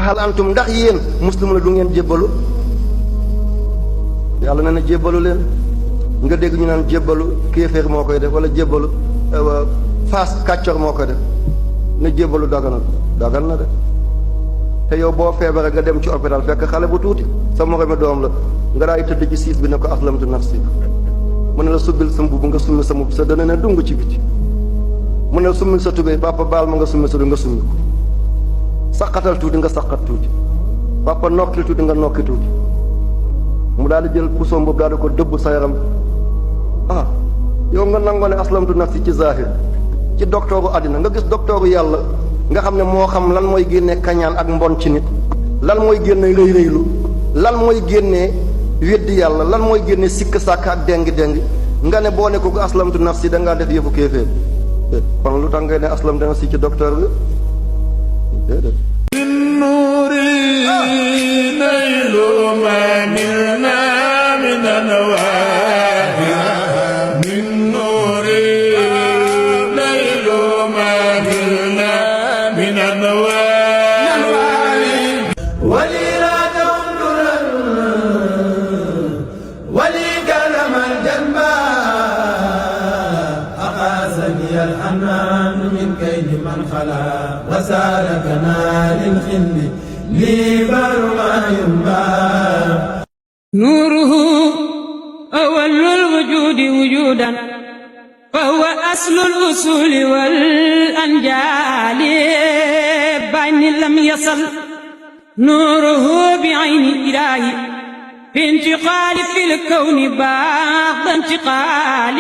hal antum ndax yéen muslim la du ngeen jébbalu yàlla nee na jébbalu leen nga dégg ñu naan jébbalu kéeféer moo koy def wala jébbalu faas kàccor moo koy def ne jébbalu dagan na de te yow boo feebaree nga dem ci hôpital fekk xale bu tuuti sa moromi doom la nga daay tëdd ci siis bi ne ko aslamtu nafsi mu ne la subbil sa mbubb nga summi sa mbubb sa dana ne dung ci biti mu ne la summil sa tubéy papa baal ma nga summi sa du nga summi ko saqatal tuuti nga saqat tuuti papa nokki tuuti nga nokki tuuti mu daal di jël pusoom boobu daal di ko dëbb sa yaram yow nga nangoo ne aslamtu nafsi ci zahir ci doktooru àddina nga gis doktooru yàlla nga xam ne moo xam lan mooy génnee kañaan ak mbon ci nit lan mooy génne rëy rëylu lan mooy génnee weddi yàlla lan mooy génne sikk sàkk ak déng-déng nga ne boo ne ko aslamtu nafsi da ngaa def yëfu kéeféer kon lu tax ngay ne aslamtu nafsi ci docteur bi déedéet الحنان من كيد من خلا وسالكنا للخل لي بر ما ينبى نوره أول الوجود وجودا فهو أصل الأصول والأنجال بين لم يصل نوره بعين إلهي في انتقال في الكون بعد انتقال